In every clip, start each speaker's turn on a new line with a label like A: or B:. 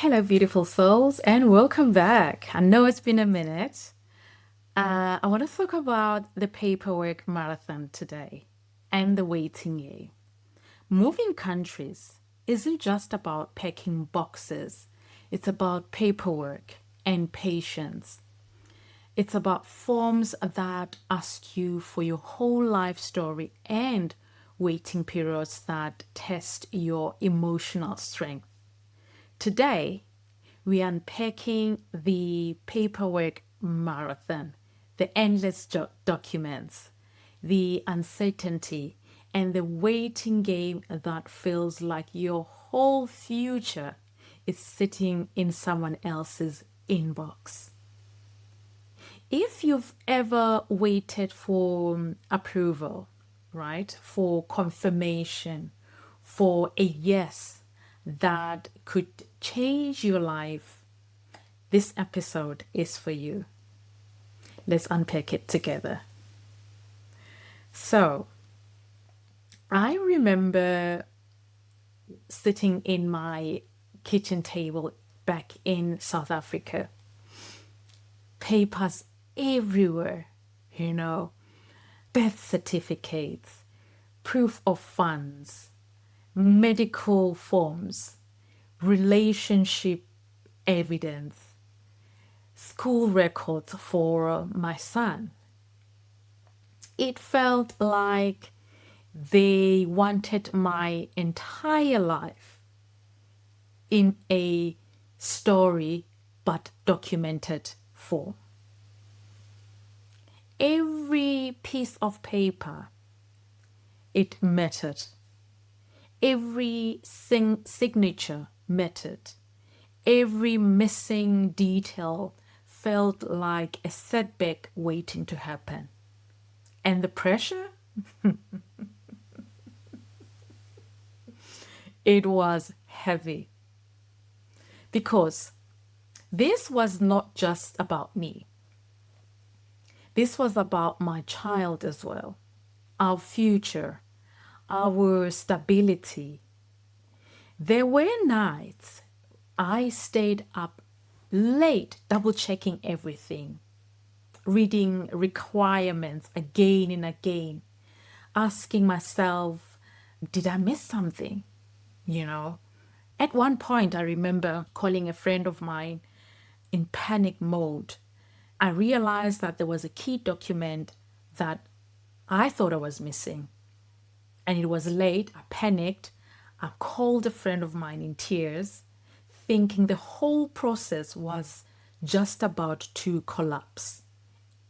A: Hello, beautiful souls, and welcome back. I know it's been a minute. I want to talk about the paperwork marathon today and the waiting game. Moving countries isn't just about packing boxes, it's about paperwork and patience. It's about forms that ask you for your whole life story and waiting periods that test your emotional strength. Today, we are unpacking the paperwork marathon, the endless documents, the uncertainty, and the waiting game that feels like your whole future is sitting in someone else's inbox. If you've ever waited for approval, right, for confirmation, for a yes that could change your life, this episode is for you. Let's unpack it together. So, I remember sitting in my kitchen table back in South Africa, papers everywhere, you know, birth certificates, proof of funds, medical forms, relationship evidence, school records for my son. It felt like they wanted my entire life in a story but documented form. Every piece of paper, it mattered. Every signature mattered. Every missing detail felt like a setback waiting to happen. And the pressure? It was heavy. Because this was not just about me, this was about my child as well, our future, our stability. There were nights I stayed up late, double checking everything, reading requirements again and again, asking myself, did I miss something? You know, at one point, I remember calling a friend of mine in panic mode. I realized that there was a key document that I thought I was missing, and it was late. I panicked. I called a friend of mine in tears, thinking the whole process was just about to collapse.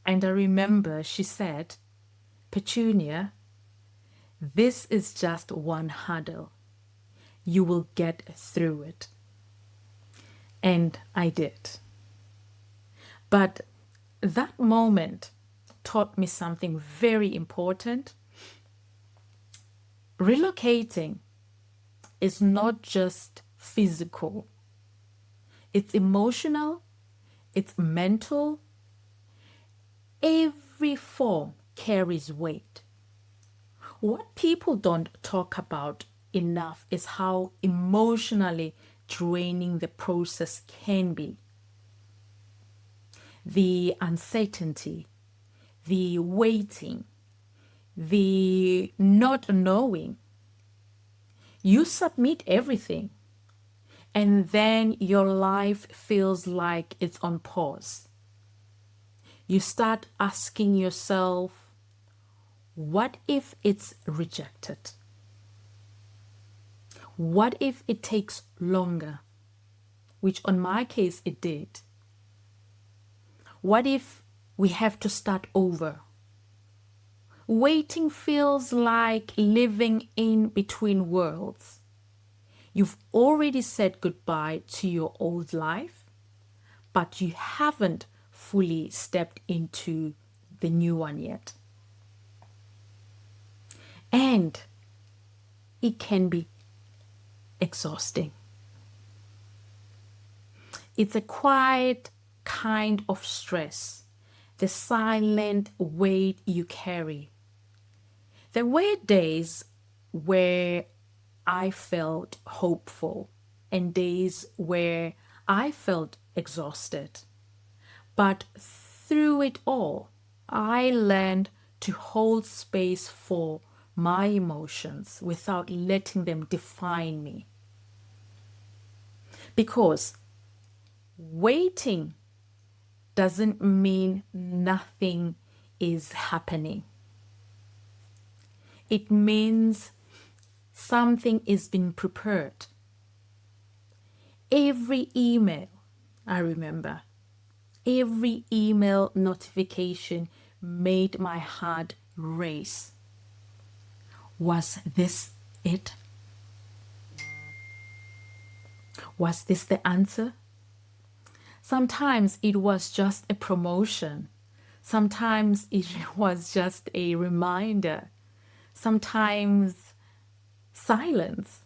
A: And I remember she said, Petunia, this is just one hurdle. You will get through it. And I did. But that moment taught me something very important. Relocating is not just physical, it's emotional, it's mental. Every form carries weight. What people don't talk about enough is how emotionally draining the process can be. The uncertainty, the waiting, the not knowing. You submit everything, and then your life feels like it's on pause. You start asking yourself, what if it's rejected? What if it takes longer? Which, on my case, it did. What if we have to start over? Waiting feels like living in between worlds. You've already said goodbye to your old life, but you haven't fully stepped into the new one yet. And it can be exhausting. It's a quiet kind of stress, the silent weight you carry. There were days where I felt hopeful, and days where I felt exhausted. But through it all, I learned to hold space for my emotions without letting them define me. Because waiting doesn't mean nothing is happening. It means something is being prepared. Every email, I remember, every email notification made my heart race. Was this it? Was this the answer? Sometimes it was just a promotion. Sometimes it was just a reminder. Sometimes silence.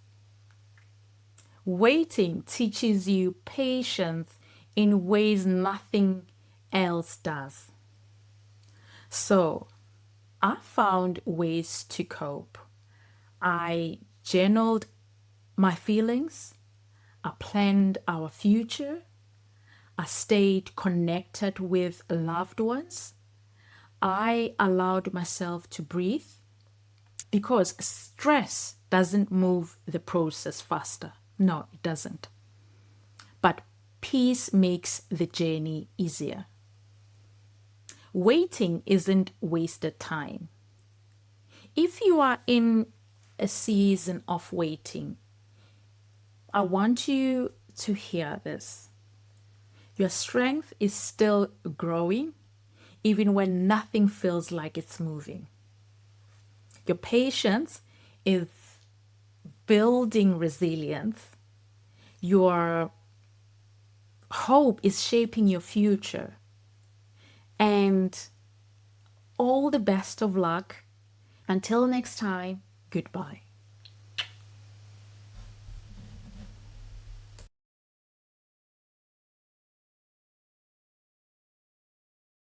A: Waiting teaches you patience in ways nothing else does. So I found ways to cope. I journaled my feelings. I planned our future. I stayed connected with loved ones. I allowed myself to breathe because stress doesn't move the process faster. No, it doesn't. But peace makes the journey easier. Waiting isn't wasted time. If you are in a season of waiting, I want you to hear this. Your strength is still growing, even when nothing feels like it's moving. Your patience is building resilience. Your hope is shaping your future. And all the best of luck. Until next time, goodbye.